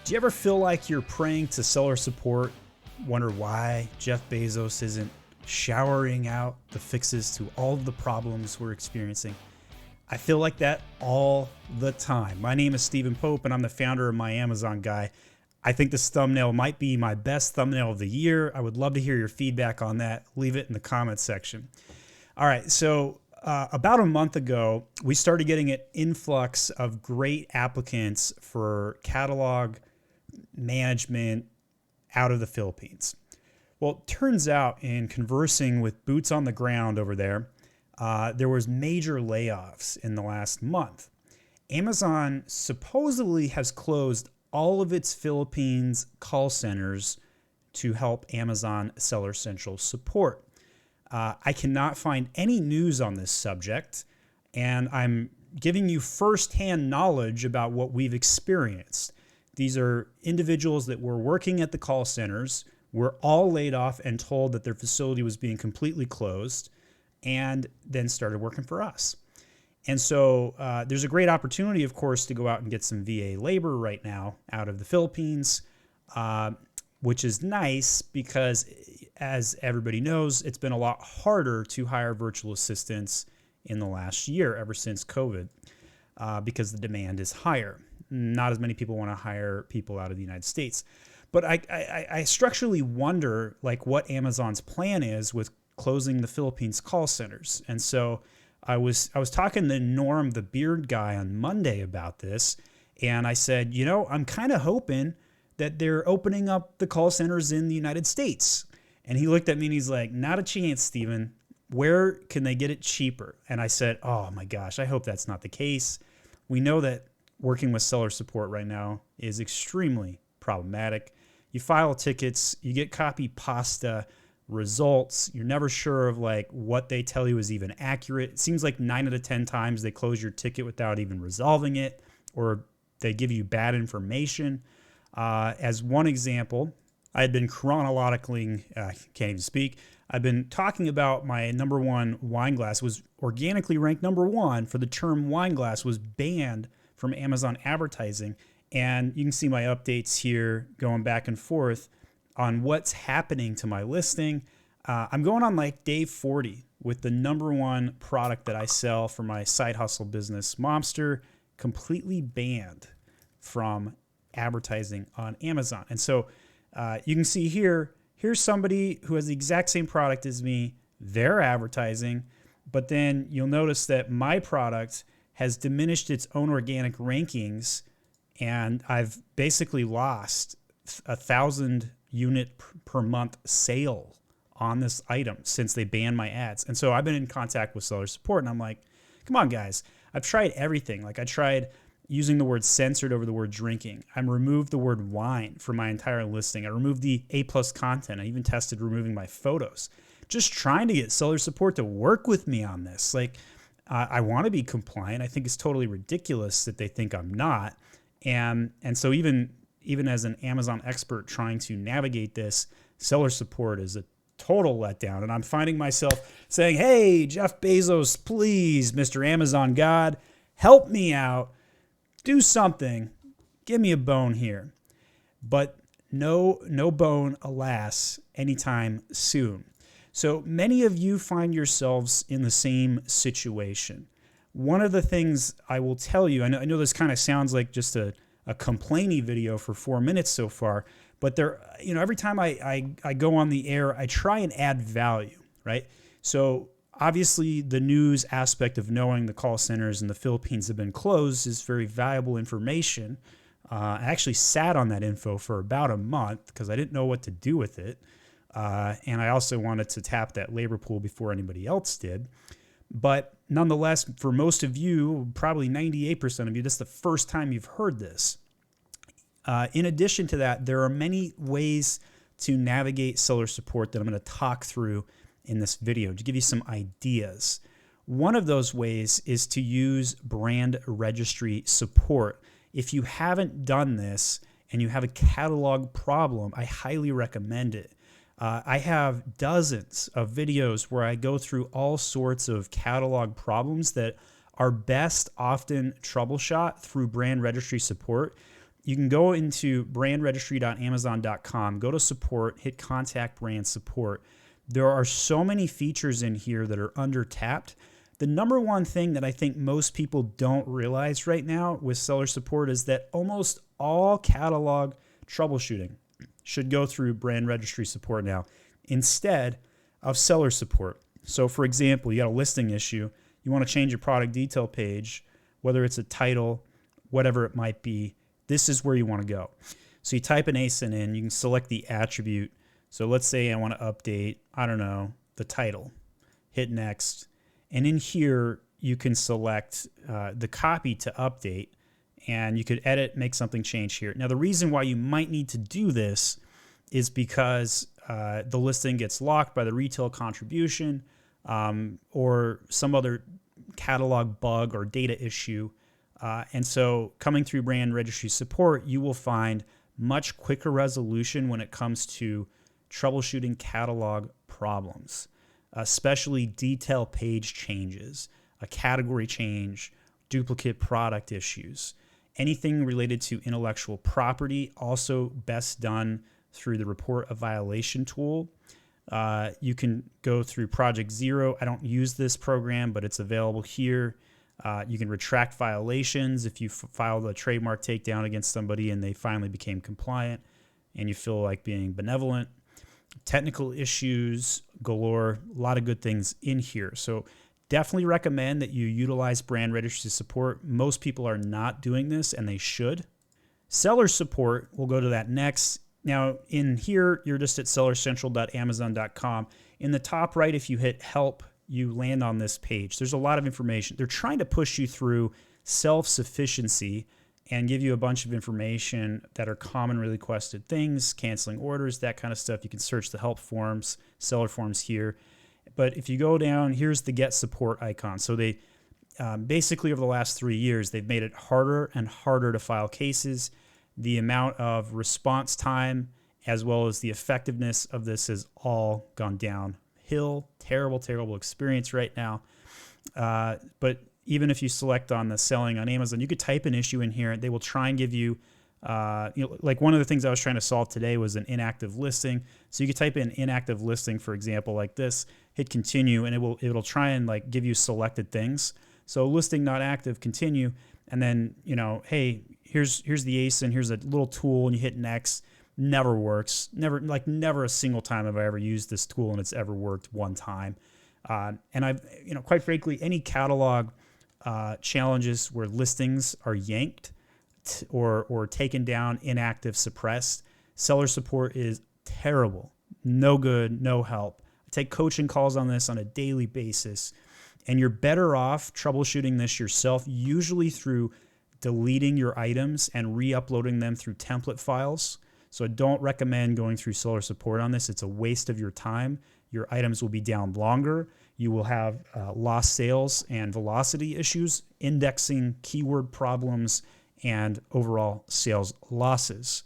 Do you ever feel like you're praying to seller support? Wonder why Jeff Bezos isn't showering out the fixes to all of the problems we're experiencing? I feel like that all the time. My name is Stephen Pope, and I'm the founder of My Amazon Guy. I think this thumbnail might be my best thumbnail of the year. I would love to hear your feedback on that. Leave it in the comments section. All right, so about a month ago, we started getting an influx of great applicants for catalog management out of the Philippines. Well, it turns out in conversing with boots on the ground over there, there was major layoffs in the last month. Amazon supposedly has closed all of its Philippines call centers to help Amazon Seller Central support. I cannot find any news on this subject, and I'm giving you firsthand knowledge about what we've experienced. These are individuals that were working at the call centers, were all laid off and told that their facility was being completely closed, and then started working for us. And so there's a great opportunity, of course, to go out and get some VA labor right now out of the Philippines, which is nice because, as everybody knows, it's been a lot harder to hire virtual assistants in the last year, ever since COVID, because the demand is higher. Not as many people want to hire people out of the United States. But I structurally wonder like what Amazon's plan is with closing the Philippines call centers. And so I was talking to Norm, the beard guy, on Monday about this. And I said, you know, I'm kind of hoping that they're opening up the call centers in the United States. And he looked at me and he's like, not a chance, Steven. Where can they get it cheaper? And I said, oh my gosh, I hope that's not the case. We know that working with seller support right now is extremely problematic. You file tickets, you get copy pasta results. You're never sure of like what they tell you is even accurate. It seems like 9 out of 10 times they close your ticket without even resolving it, or they give you bad information. As one example, I had been chronologically, can't even speak. I've been talking about my number one wine glass was organically ranked number one for the term wine glass was banned from Amazon advertising. And you can see my updates here going back and forth on what's happening to my listing. I'm going on like day 40 with the number one product that I sell for my side hustle business, Momster, completely banned from advertising on Amazon. And so you can see here's somebody who has the exact same product as me. They're advertising, but then you'll notice that my product has diminished its own organic rankings, and I've basically lost 1,000 unit per month sale on this item since they banned my ads. And so I've been in contact with seller support, and I'm like, come on, guys. I've tried everything. Like I tried using the word censored over the word drinking. I removed the word wine from my entire listing. I removed the A+ content. I even tested removing my photos. Just trying to get seller support to work with me on this. Like, I want to be compliant. I think it's totally ridiculous that they think I'm not. And so even as an Amazon expert trying to navigate this, seller support is a total letdown. And I'm finding myself saying, hey, Jeff Bezos, please, Mr. Amazon God, help me out. Do something. Give me a bone here. But no bone, alas, anytime soon. So many of you find yourselves in the same situation. One of the things I will tell you, I know this kind of sounds like just a complaining video for 4 minutes so far, but every time I go on the air, I try and add value, right? So obviously the news aspect of knowing the call centers in the Philippines have been closed is very valuable information. I actually sat on that info for about a month because I didn't know what to do with it. And I also wanted to tap that labor pool before anybody else did. But nonetheless, for most of you, probably 98% of you, this is the first time you've heard this. In addition to that, there are many ways to navigate seller support that I'm going to talk through in this video to give you some ideas. One of those ways is to use brand registry support. If you haven't done this and you have a catalog problem, I highly recommend it. I have dozens of videos where I go through all sorts of catalog problems that are best often troubleshot through brand registry support. you can go into brandregistry.amazon.com, go to support, hit contact brand support. There are so many features in here that are under tapped. The number one thing that I think most people don't realize right now with seller support is that almost all catalog troubleshooting should go through brand registry support now instead of seller support. So for example, you got a listing issue, you want to change your product detail page, whether it's a title, whatever it might be, this is where you want to go. So you type an ASIN in, you can select the attribute. So let's say I want to update, I don't know, the title, hit next. And in here, you can select the copy to update, and you could edit, make something change here. Now, the reason why you might need to do this is because the listing gets locked by the retail contribution or some other catalog bug or data issue. And so coming through brand registry support, you will find much quicker resolution when it comes to troubleshooting catalog problems, especially detail page changes, a category change, duplicate product issues. Anything related to intellectual property, also best done through the report a violation tool. You can go through Project Zero. I don't use this program, but it's available here. You can retract violations if you filed a trademark takedown against somebody and they finally became compliant and you feel like being benevolent. Technical issues galore, a lot of good things in here. So definitely recommend that you utilize brand registry support. Most people are not doing this, and they should. Seller support, we'll go to that next. Now in here, you're just at sellercentral.amazon.com. In the top right, if you hit help, you land on this page. There's a lot of information. They're trying to push you through self-sufficiency and give you a bunch of information that are commonly requested things, canceling orders, that kind of stuff. You can search the help forms, seller forms here. But if you go down, here's the get support icon. So they basically over the last 3 years, they've made it harder and harder to file cases. The amount of response time as well as the effectiveness of this has all gone downhill. Terrible, terrible experience right now. But even if you select on the selling on Amazon, you could type an issue in here. They will try and give you, like one of the things I was trying to solve today was an inactive listing. So you could type in inactive listing, for example, like this, hit continue, and it'll try and like give you selected things. So listing not active, continue, and then, hey, here's the ASIN, here's a little tool, and you hit next. Never works. Never a single time have I ever used this tool and it's ever worked one time. And I've, quite frankly, any catalog challenges where listings are yanked or taken down, inactive, suppressed, seller support is terrible. No good, no help. I take coaching calls on this on a daily basis, and you're better off troubleshooting this yourself, usually through deleting your items and re-uploading them through template files. So I don't recommend going through seller support on this. It's a waste of your time. Your items will be down longer. You will have lost sales and velocity issues, indexing, keyword problems, and overall sales losses.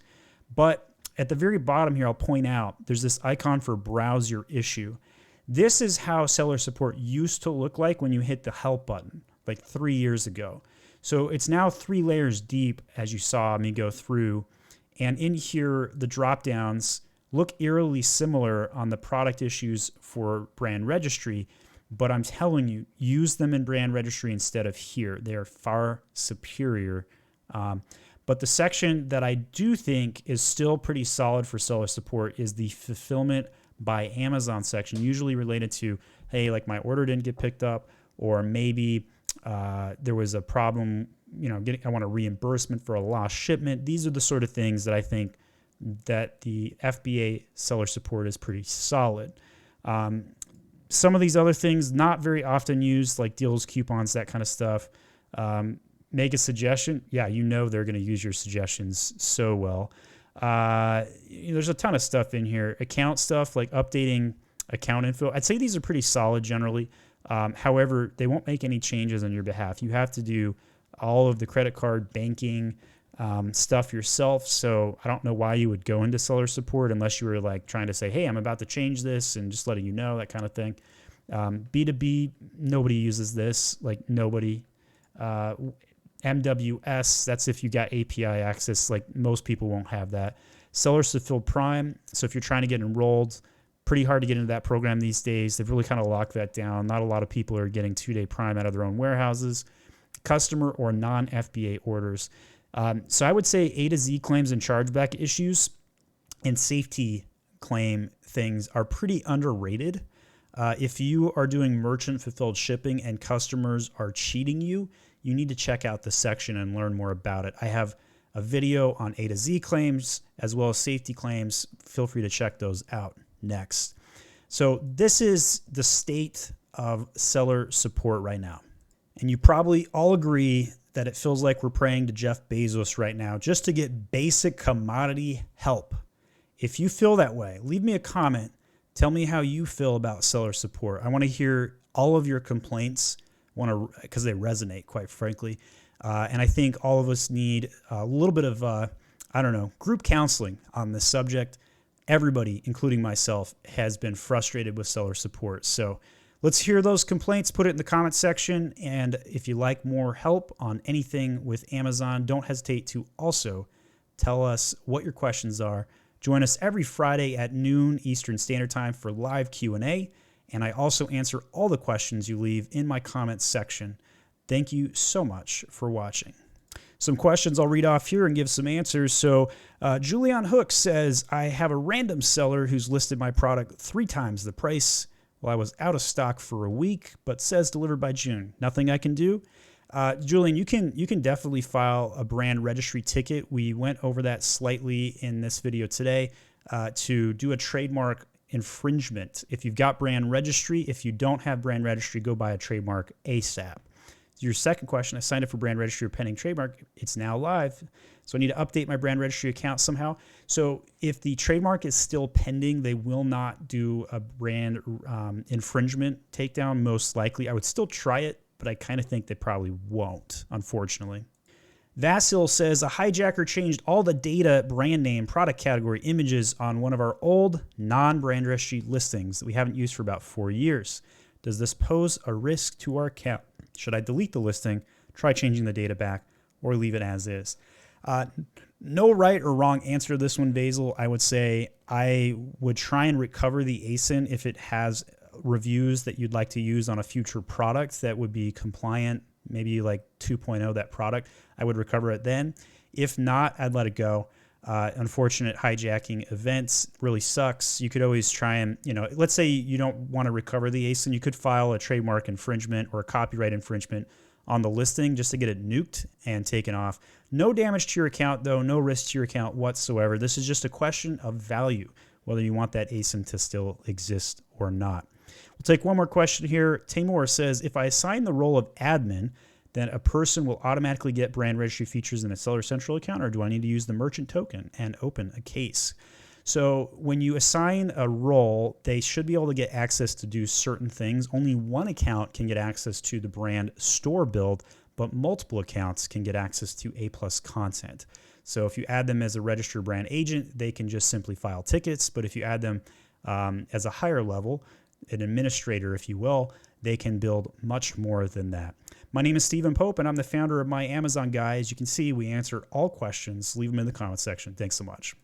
But at the very bottom here, I'll point out, there's this icon for browse your issue. This is how seller support used to look like when you hit the help button, like 3 years ago. So it's now 3 layers deep, as you saw me go through. And in here, the drop downs look eerily similar on the product issues for brand registry, but I'm telling you, use them in brand registry instead of here. They are far superior. But the section that I do think is still pretty solid for seller support is the fulfillment by Amazon section, usually related to, hey, like my order didn't get picked up, or maybe there was a problem, I want a reimbursement for a lost shipment. These are the sort of things that I think that the FBA seller support is pretty solid. Some of these other things, not very often used, like deals, coupons, that kind of stuff. Make a suggestion. Yeah, they're going to use your suggestions so well. There's a ton of stuff in here. Account stuff, like updating account info. I'd say these are pretty solid generally. However, they won't make any changes on your behalf. You have to do all of the credit card banking stuff yourself. So I don't know why you would go into seller support unless you were like trying to say, hey, I'm about to change this and just letting you know, that kind of thing. B2B, nobody uses this, like nobody. MWS, that's if you got API access. Like most people won't have that. Sellers Fulfilled Prime, so if you're trying to get enrolled, pretty hard to get into that program these days. They've really kind of locked that down. Not a lot of people are getting 2-day Prime out of their own warehouses. Customer or non-FBA orders. So I would say A to Z claims and chargeback issues and safety claim things are pretty underrated. If you are doing merchant fulfilled shipping and customers are cheating you, you need to check out the section and learn more about it. I have a video on A to Z claims as well as safety claims. Feel free to check those out next. So this is the state of seller support right now. And you probably all agree that it feels like we're praying to Jeff Bezos right now just to get basic commodity help. If you feel that way, leave me a comment. Tell me how you feel about seller support. I want to hear all of your complaints, because they resonate, quite frankly. And I think all of us need a little bit of, group counseling on this subject. Everybody, including myself, has been frustrated with seller support. So let's hear those complaints. Put it in the comment section. And if you like more help on anything with Amazon, don't hesitate to also tell us what your questions are. Join us every Friday at noon Eastern Standard Time for live Q&A. And I also answer all the questions you leave in my comments section. Thank you so much for watching. Some questions I'll read off here and give some answers. So Julian Hook says, I have a random seller who's listed my product 3 times the price. Well, I was out of stock for a week, but says delivered by June. Nothing I can do. Julian, you can definitely file a brand registry ticket. We went over that slightly in this video today to do a trademark infringement. If you've got brand registry, if you don't have brand registry, go buy a trademark ASAP. Your second question, I signed up for brand registry or pending trademark. It's now live. So I need to update my brand registry account somehow. So if the trademark is still pending, they will not do a brand infringement takedown, most likely. I would still try it, but I kind of think they probably won't, unfortunately. Vasil says, a hijacker changed all the data, brand name, product category, images on one of our old non-brand registry listings that we haven't used for about 4 years. Does this pose a risk to our account? Should I delete the listing, try changing the data back, or leave it as is? No right or wrong answer to this one, Basil. I would say I would try and recover the ASIN if it has reviews that you'd like to use on a future product that would be compliant, maybe like 2.0 that product. I would recover it then. If not, I'd let it go. Unfortunate hijacking events really sucks. You could always try and, let's say you don't want to recover the ASIN, you could file a trademark infringement or a copyright infringement on the listing just to get it nuked and taken off. No damage to your account though, no risk to your account whatsoever. This is just a question of value, whether you want that ASIN to still exist or not. We'll take one more question here. Tamor says, if I assign the role of admin, then a person will automatically get brand registry features in a Seller Central account, or do I need to use the merchant token and open a case? So when you assign a role, they should be able to get access to do certain things. Only one account can get access to the brand store build, but multiple accounts can get access to A+ content. So if you add them as a registered brand agent, they can just simply file tickets. But if you add them as a higher level, an administrator, if you will, they can build much more than that. My name is Stephen Pope, and I'm the founder of My Amazon Guy. As you can see, we answer all questions. Leave them in the comment section. Thanks so much.